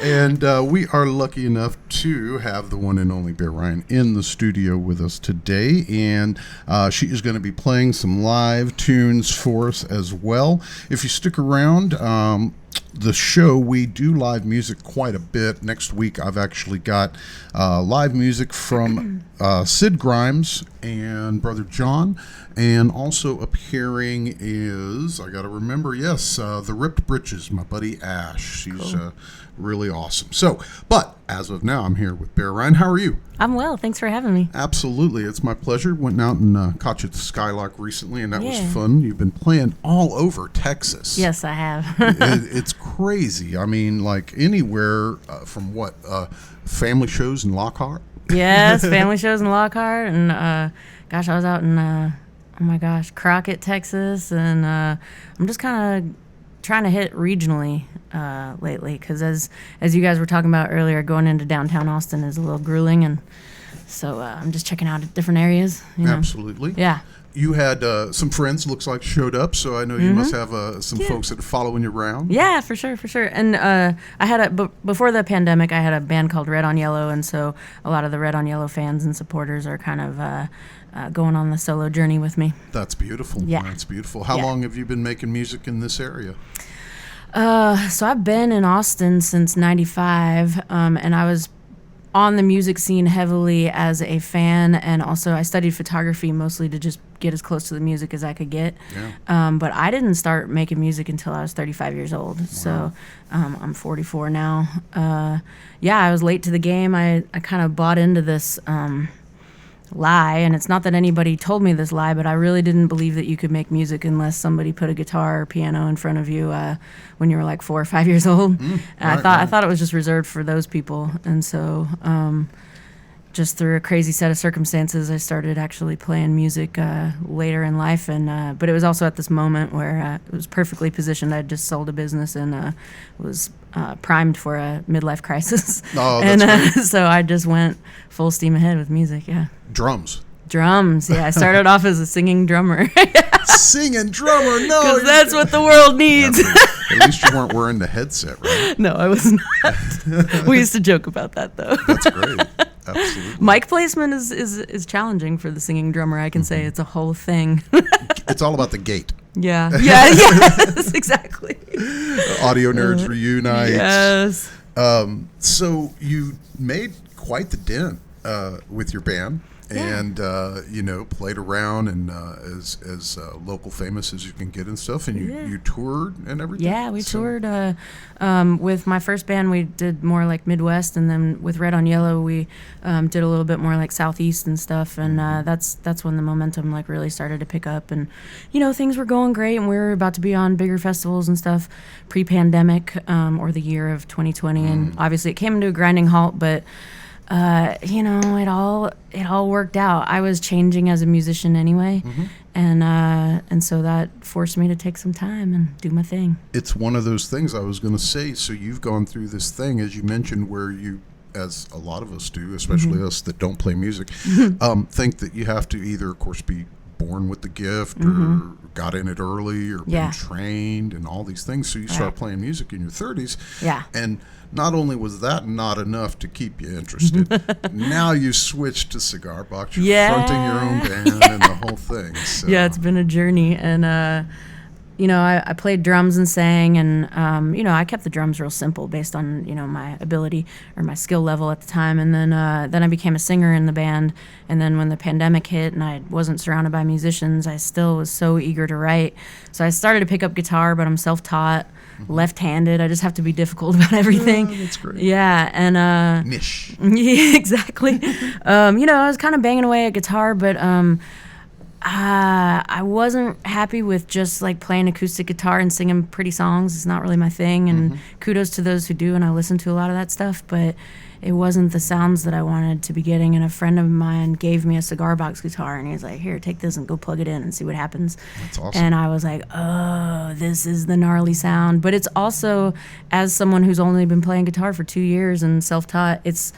And we are lucky enough to have the one and only Bear Ryan in the studio with us today. And she is going to be playing some live tunes for us as well. If you stick around, the show, we do live music quite a bit. Next week, I've actually got live music from Sid Grimes and Brother John. And also appearing is, I got to remember, yes, the Ripped Britches, my buddy Ash. She's really awesome. So, but as of now, I'm here with Bear Ryan. How are you? I'm well. Thanks for having me. Absolutely. It's my pleasure. Went out and caught you at the Skylark recently, and that was fun. You've been playing all over Texas. Yes, I have. It's crazy. I mean, like anywhere from what? Family shows in Lockhart? Yes, family shows in Lockhart. And, gosh, I was out in, Crockett, Texas. And I'm just kind of trying to hit regionally lately, because as you guys were talking about earlier, going into downtown Austin is a little grueling, and so I'm just checking out different areas. Absolutely. Yeah. You had some friends, looks like, showed up, so I know you must have some folks that are following you around. Yeah, for sure. And I had before the pandemic, I had a band called Red on Yellow, and so a lot of the Red on Yellow fans and supporters are kind of going on the solo journey with me. That's beautiful. Yeah. That's beautiful. How long have you been making music in this area? So I've been in Austin since '95, and I was on the music scene heavily as a fan, and also I studied photography mostly to just get as close to the music as I could get. Yeah. But I didn't start making music until I was 35 years old. Wow. So I'm 44 now. I was late to the game. I kind of bought into this lie, and it's not that anybody told me this lie, but I really didn't believe that you could make music unless somebody put a guitar or piano in front of you when you were like 4 or 5 years old. I thought it was just reserved for those people, and so just through a crazy set of circumstances, I started actually playing music later in life, and but it was also at this moment where it was perfectly positioned. I had just sold a business and was primed for a midlife crisis. Oh, that's great. So I just went full steam ahead with music. Yeah. Drums. Yeah. I started off as a singing drummer. Singing drummer, no. Because that's what the world needs. At least you weren't wearing the headset, right? No, I was not. We used to joke about that, though. That's great. Absolutely. Mic placement is challenging for the singing drummer. I can say it's a whole thing. It's all about the gate. Yeah. Yes, exactly. Audio nerds reunite. Yes. So you made quite the dent with your band. Yeah. And played around and as local famous as you can get and stuff, and you toured and everything. Yeah, we toured with my first band. We did more like Midwest, and then with Red on Yellow, we did a little bit more like Southeast and stuff. And that's when the momentum like really started to pick up, and things were going great, and we were about to be on bigger festivals and stuff pre-pandemic, or the year of 2020, and obviously it came to a grinding halt, but. It all worked out. I was changing as a musician anyway, and so that forced me to take some time and do my thing. It's one of those things I was going to say. So you've gone through this thing, as you mentioned, where you, as a lot of us do, especially us that don't play music, think that you have to either, of course, be born with the gift or got in it early or been trained and all these things. So you start playing music in your 30s. Yeah. And not only was that not enough to keep you interested, now you switched to Cigar Box. You're fronting your own band and the whole thing. So. Yeah, it's been a journey. And, I played drums and sang, and, I kept the drums real simple based on, my ability or my skill level at the time. And then I became a singer in the band. And then when the pandemic hit and I wasn't surrounded by musicians, I still was so eager to write. So I started to pick up guitar, but I'm self-taught. Left-handed. I just have to be difficult about everything. That's great. Yeah, and niche. Yeah, exactly. I was kind of banging away at guitar, but I wasn't happy with just like playing acoustic guitar and singing pretty songs. It's not really my thing, and kudos to those who do, and I listen to a lot of that stuff, but it wasn't the sounds that I wanted to be getting. And a friend of mine gave me a Cigar Box guitar, and he's like, here, take this and go plug it in and see what happens. That's awesome. And I was like, oh, this is the gnarly sound. But it's also, as someone who's only been playing guitar for 2 years and self-taught, it's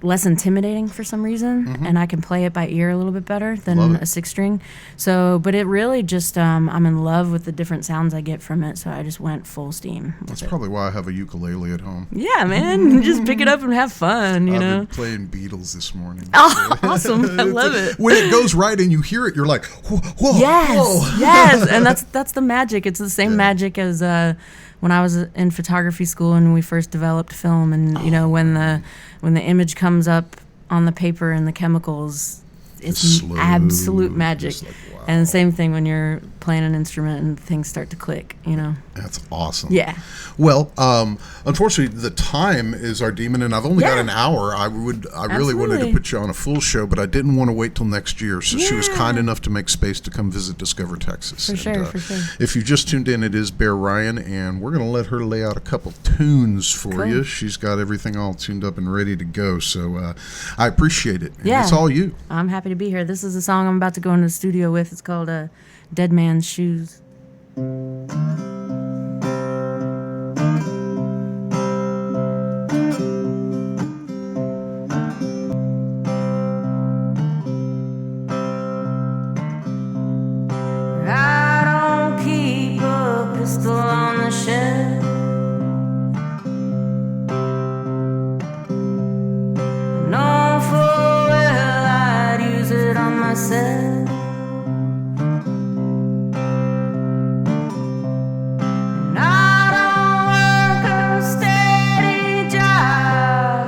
less intimidating for some reason, and I can play it by ear a little bit better than a 6-string. So, but it really just, I'm in love with the different sounds I get from it, so I just went full steam. That's probably why I have a ukulele at home. Yeah, man, just pick it up and have fun, you know? I've been playing Beatles this morning. Oh, awesome. I love it. When it goes right and you hear it, you're like, whoa, whoa. Yes, whoa. yes, and that's the magic. It's the same magic as when I was in photography school and we first developed film, and you know when the image comes up on the paper and the chemicals, it's slow, absolute magic. like, wow. And the same thing when you're playing an instrument and things start to click, you know. That's awesome. Yeah. Well, unfortunately, the time is our demon, and I've only got an hour. I really wanted to put you on a full show, but I didn't want to wait till next year. So she was kind enough to make space to come visit Discover Texas. For sure. If you just tuned in, it is Bear Ryan, and we're going to let her lay out a couple tunes for you. She's got everything all tuned up and ready to go. So I appreciate it. And it's all you. I'm happy to be here. This is a song I'm about to go into the studio with. It's called Dead Man's Shoes. I don't keep a pistol on the shelf. No full well I'd use it on myself. And I don't work a steady job.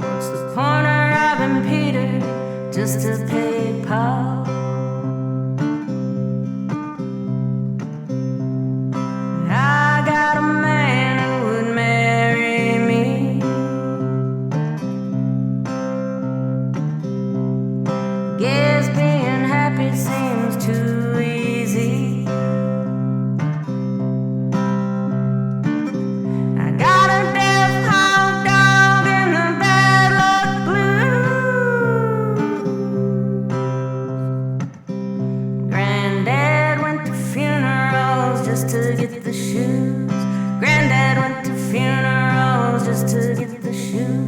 What's the point of robbing Peter just to pay Paul? I got a man who would marry me. Guess being happy seems too easy. I got a deaf hot dog in the bad luck blues. Granddad went to funerals just to get the shoes. Granddad went to funerals just to get the shoes.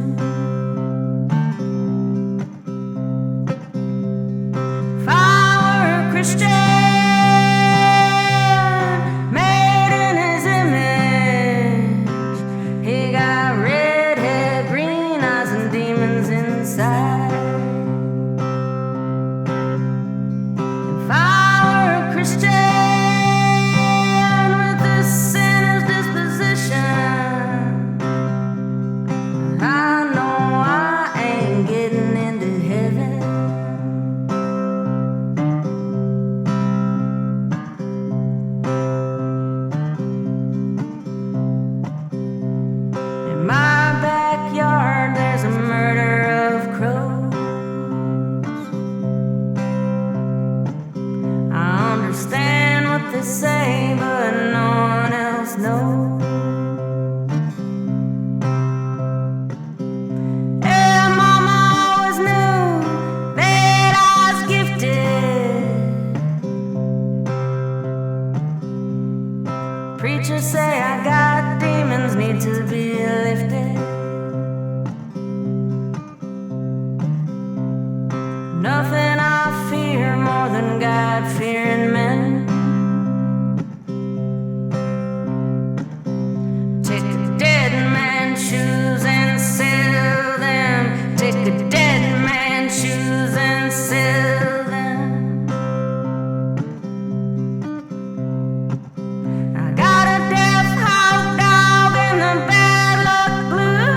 If I were a Christian, made in his image, he got red hair, green eyes, and demons inside. If I were a Christian with a sinner's disposition, I know I ain't getting into heaven. In my backyard there's a murder of crows. I understand what they say, but no one else knows. Yeah, Mama always knew that I was gifted. Preachers say I got demons, need to be lifted. Nothing I fear more than God-fearing men. Take a dead man's shoes and sell them. Take a dead man's shoes and sell them. I got a deaf hot dog in the bad luck blues.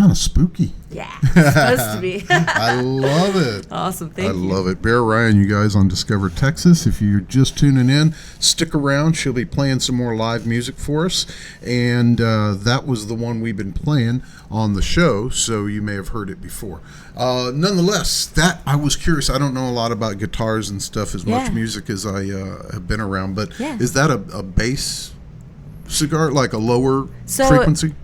kind of spooky. Yeah, it's supposed to be. I love it. Awesome, thank you. I love it. Bear Ryan, you guys on Discover Texas. If you're just tuning in, stick around. She'll be playing some more live music for us. And that was the one we've been playing on the show, so you may have heard it before. Nonetheless, that I was curious. I don't know a lot about guitars and stuff, as much music as I have been around, but is that a bass cigar, like a lower frequency?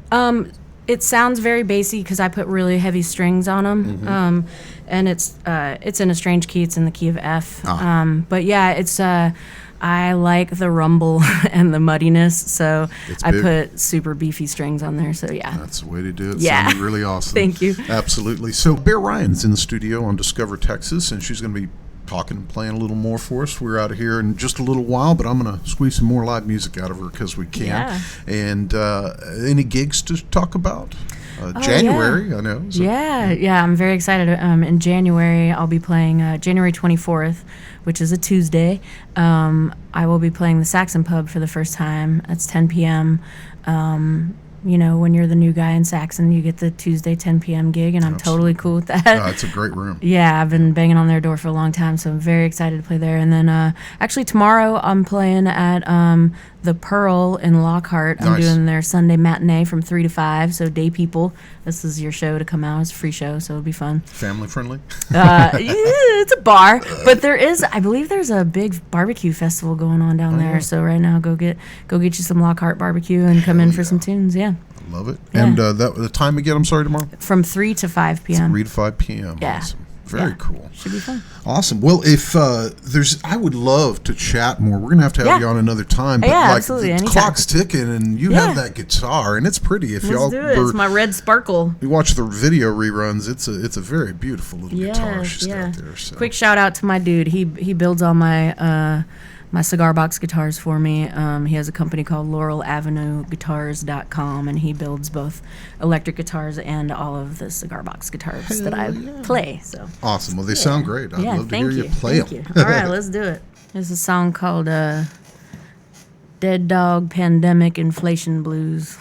It sounds very bassy because I put really heavy strings on them, and it's in a strange key. It's in the key of F. But yeah, it's I like the rumble and the muddiness, so I put super beefy strings on there. So yeah, that's the way to do it. Yeah, sounded really awesome. Thank you. Absolutely. So Bear Ryan's in the studio on Discover Texas, and she's going to be talking and playing a little more for us. We're out of here in just a little while, but I'm going to squeeze some more live music out of her because we can. Yeah. And any gigs to talk about? January, I know. So. Yeah, I'm very excited. In January, I'll be playing January 24th, which is a Tuesday. I will be playing the Saxon Pub for the first time. That's 10 p.m. You know, when you're the new guy in Saxon, you get the Tuesday 10 p.m. gig, and I'm totally cool with that. It's a great room. Yeah, I've been banging on their door for a long time, so I'm very excited to play there. And then actually tomorrow I'm playing at the Pearl in Lockhart. I'm doing their Sunday matinee from 3 to 5, so day people, this is your show to come out. It's a free show, so it'll be fun. Family friendly? It's a bar, but I believe there's a big barbecue festival going on down there. So right now, go get you some Lockhart barbecue and come in for some tunes. Yeah. I love it. Yeah. And the time again, I'm sorry, tomorrow? From 3 to 5 p.m. 3 to 5 p.m. Yeah. Awesome. Very cool. Should be fun. Awesome. Well, if I would love to chat more. We're gonna have to have you on another time. But absolutely. The clock's ticking, and you have that guitar, and it's pretty. If Let's do it. It's my red sparkle. You watch the video reruns. It's a very beautiful little guitar she's got there. So. Quick shout out to my dude. He builds all my my cigar box guitars for me. He has a company called LaurelAvenueGuitars.com, and he builds both electric guitars and all of the cigar box guitars that I play. So awesome. Well, they sound great. I'd love to hear you play them. All right, let's do it. There's a song called Dead Dog Pandemic Inflation Blues.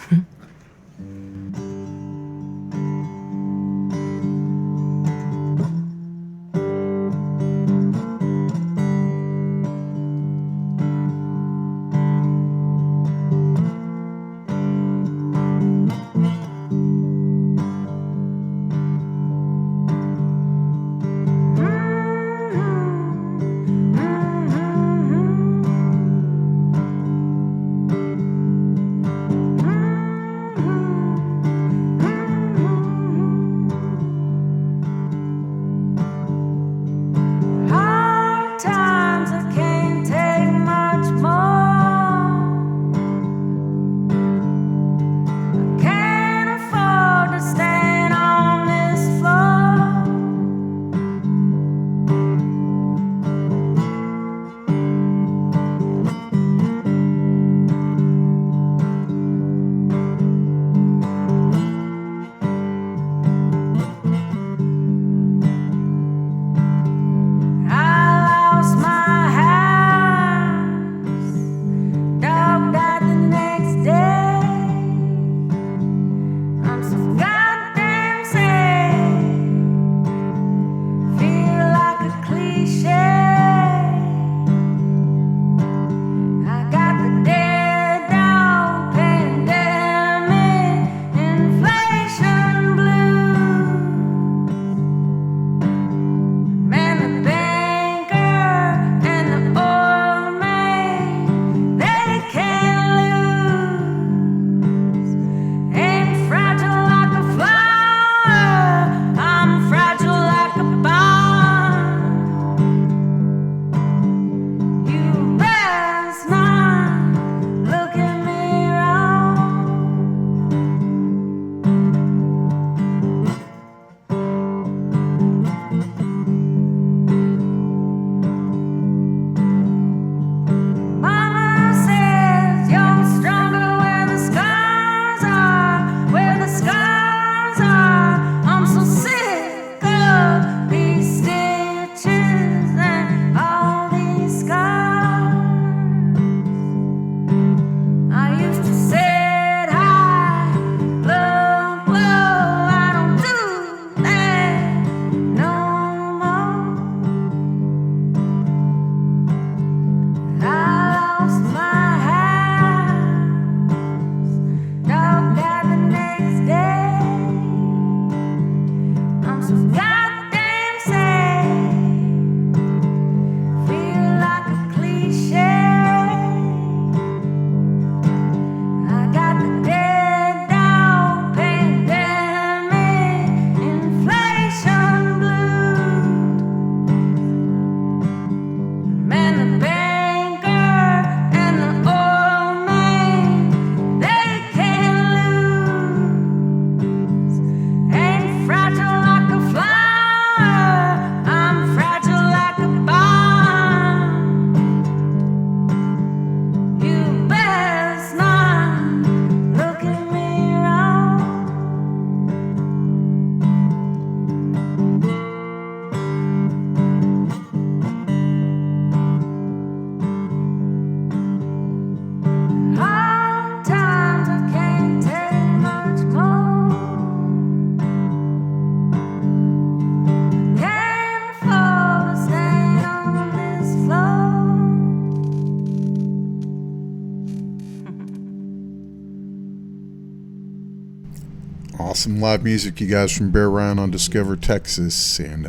some live music, you guys, from Bear Ryan on Discover Texas, and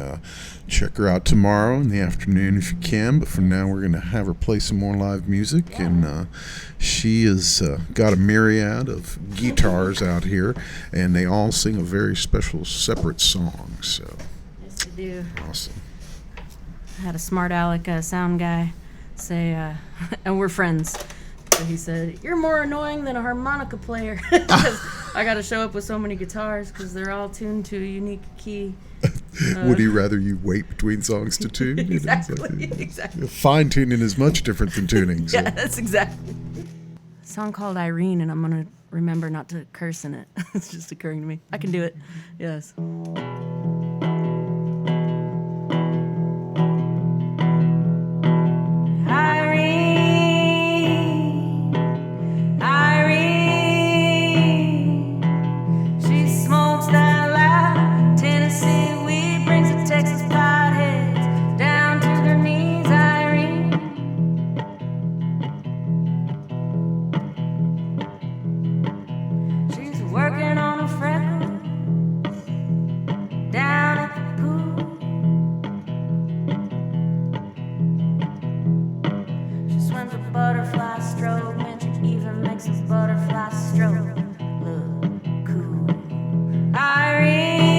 check her out tomorrow in the afternoon if you can. But for now, we're going to have her play some more live music, and she has got a myriad of guitars out here, and they all sing a very special, separate song. So, yes, they do. Awesome. I had a smart aleck sound guy say, and we're friends. So he said, "You're more annoying than a harmonica player." Because I got to show up with so many guitars because they're all tuned to a unique key. Would he rather you wait between songs to tune? Exactly. Exactly. Fine tuning is much different than tuning. So. Yeah, that's exactly. A song called Irene, and I'm going to remember not to curse in it. It's just occurring to me. I can do it. Yes. Working on a freckle down at the pool. She swims a butterfly stroke, and she even makes a butterfly stroke look cool. Irene,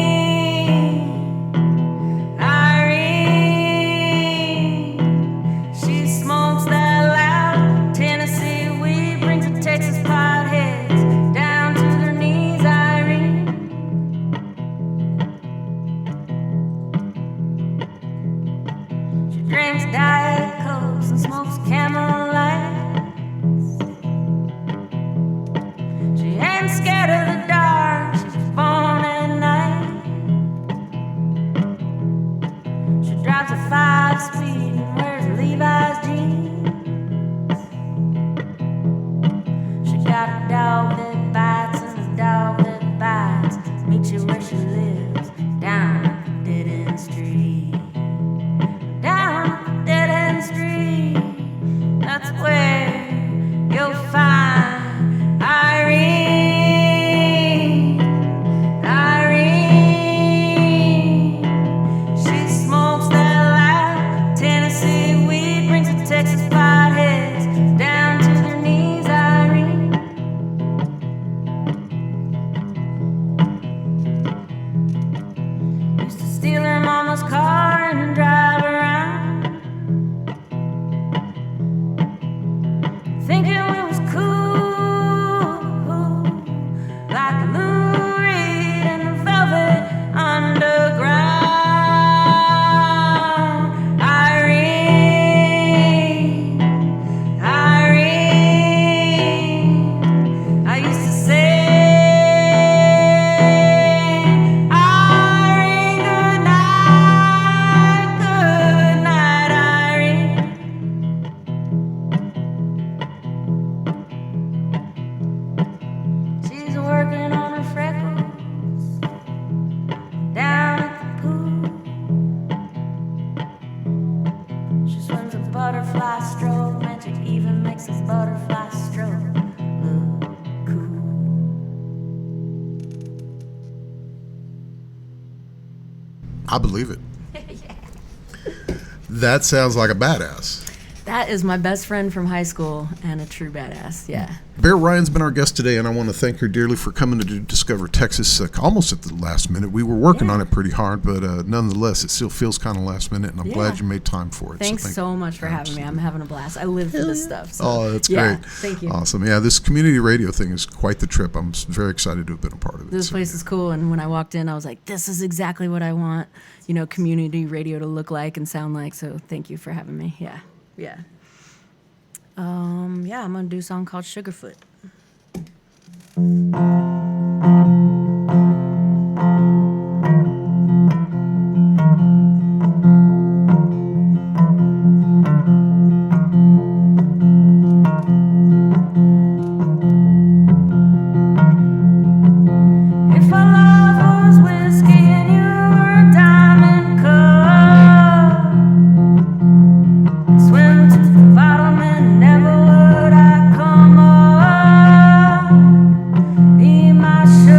she smokes that loud Tennessee weed, brings a Texas potheads down to their knees. Irene, she drinks Diet Cokes and smokes Camel Lights. She ain't scared of the dark, she's born at night. She drives a 5-speed and wears Levi's jeans. She got a dog that bites and a dog that bites. Meet you where she lives, down a dead-end street. Down a dead-end street, that's where you'll find Irene. Irene, she smokes that loud Tennessee weed, brings a Texas potheads down to their knees. Irene, used to steal her mama's car and drive around, thinking we was cool, like Lou Reed and the Velvet Underground. Irene, Irene, I used to say, Irene, good night, Irene. She's working on her freckles down at the pool. She swims a butterfly stroke, and she even makes a butterfly stroke look cool. I believe it. That sounds like a badass. That is my best friend from high school and a true badass. Yeah. Bear Ryan's been our guest today, and I want to thank her dearly for coming to Discover Texas almost at the last minute. We were working on it pretty hard, but nonetheless, it still feels kind of last minute, and I'm glad you made time for it. Thanks so much for having me. I'm having a blast. I live for this stuff. So. That's Yeah, great. thank you. Awesome. Yeah, this community radio thing is quite the trip. I'm very excited to have been a part of it. This place is cool, and when I walked in, I was like, this is exactly what I want, community radio to look like and sound like, so thank you for having me. Yeah. I'm gonna do a song called Sugarfoot. If our love was whiskey and you were a diamond cup, swim to the bottom and never would I come up. Be my sugar.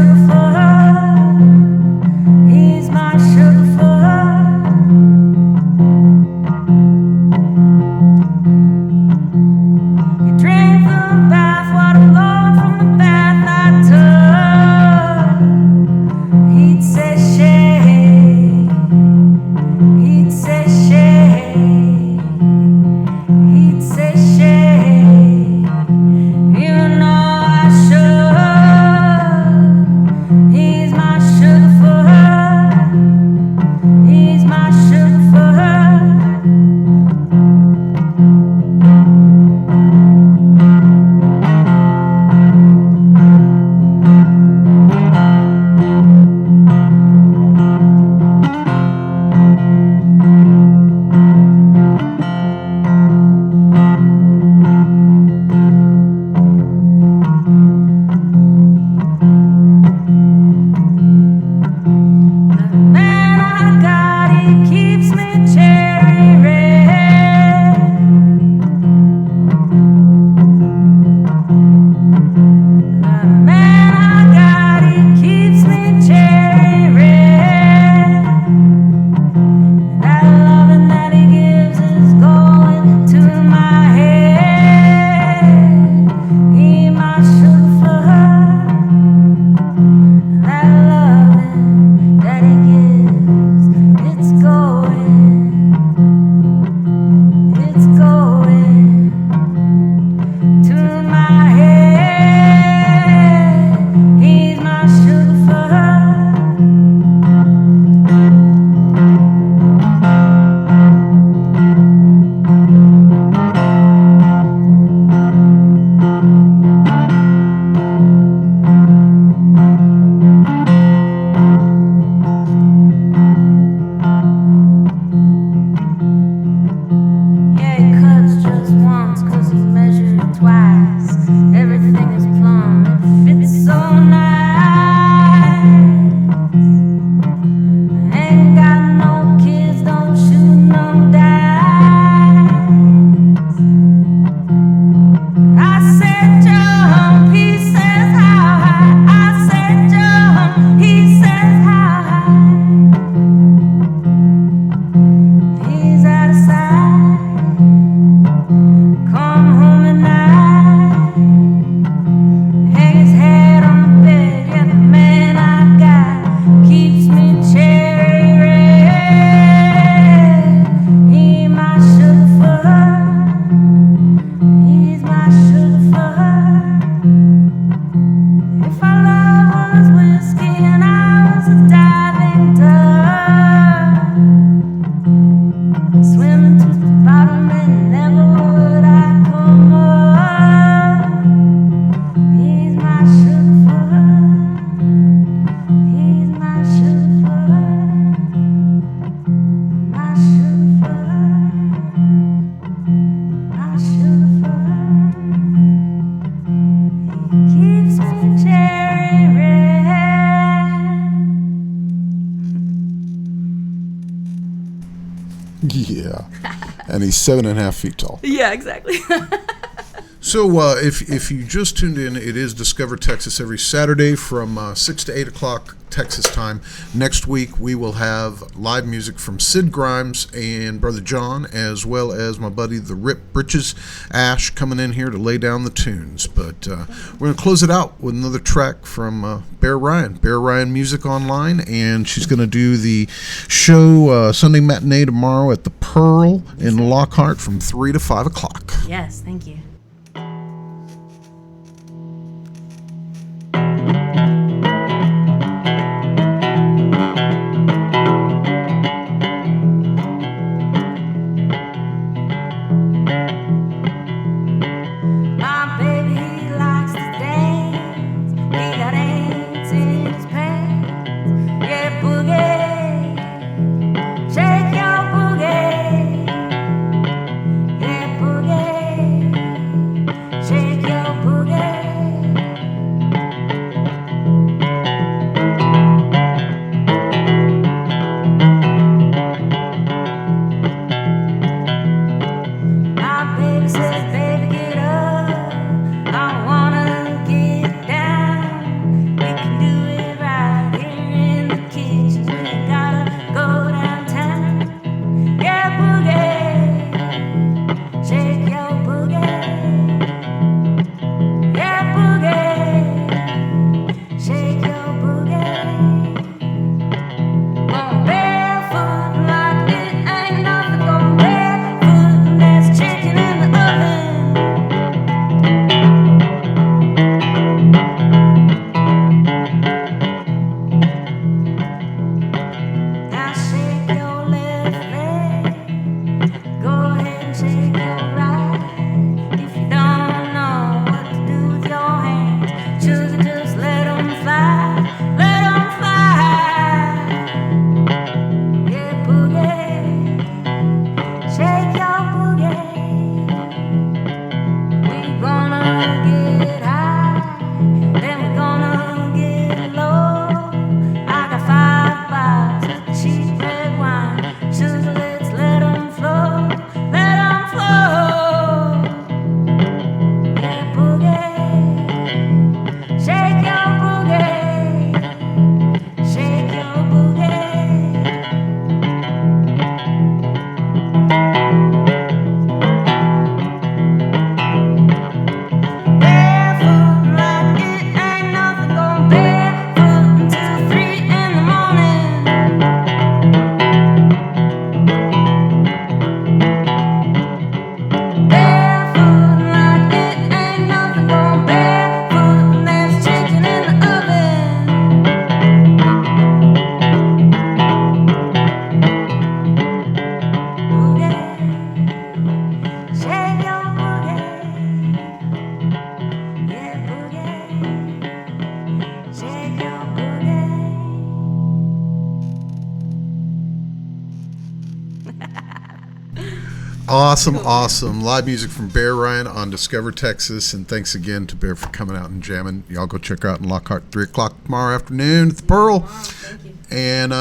Yeah. And he's 7.5 feet tall. Yeah, exactly. So if you just tuned in, it is Discover Texas every Saturday from 6 to 8 o'clock Texas time. Next week, we will have live music from Sid Grimes and Brother John, as well as my buddy, the Rip Britches Ash, coming in here to lay down the tunes. But we're going to close it out with another track from Bear Ryan Music Online, and she's going to do the show Sunday matinee tomorrow at the Pearl in Lockhart from 3 to 5 o'clock. Yes, thank you. My baby, he likes to dance. He got ants in his pants. Yeah, boogie, shake your boogie. Yeah, boogie, shake your boogie. My baby says, baby, get up. I wanna get down. We can do it right here in the kitchen. We ain't gotta go downtown. Yeah, boogie, shake your boogie. Yeah, boogie, shake your boogie. Going barefoot like it ain't nothing. Going barefoot, that's chicken in the oven. Now shake your left leg. Go ahead and shake your right. If you don't know what to do with your hands, sugar, just let 'em fly. Let 'em fly. Yeah, boogie, shake your boogie. We gonna get high, then we gonna get low. I got 5 bottles of cheap red wine. Sugar, let's let 'em flow. Let 'em flow. Yeah, boogie, shake your boogie. Shake your boogie. Barefoot like it ain't nothing. Going barefoot until 3 in the morning. Barefoot like it ain't nothing. Going barefoot and there's chicken in the oven. Boogie, shake your boogie. Yeah, boogie, shake your boogie. Awesome. Live music from Bear Ryan on Discover Texas. And thanks again to Bear for coming out and jamming. Y'all go check her out in Lockhart 3 o'clock tomorrow afternoon at the Pearl. Thank you. And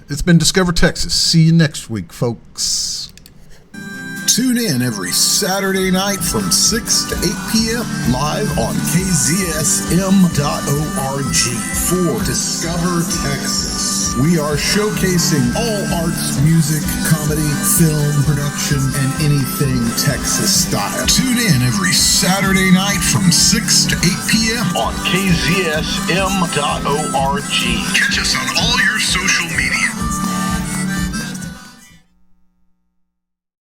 it's been Discover Texas. See you next week, folks. Tune in every Saturday night from 6 to 8 p.m. live on KZSM.org for Discover Texas. We are showcasing all arts, music, comedy, film, production, and anything Texas style. Tune in every Saturday night from 6 to 8 p.m. on KZSM.org. Catch us on all your social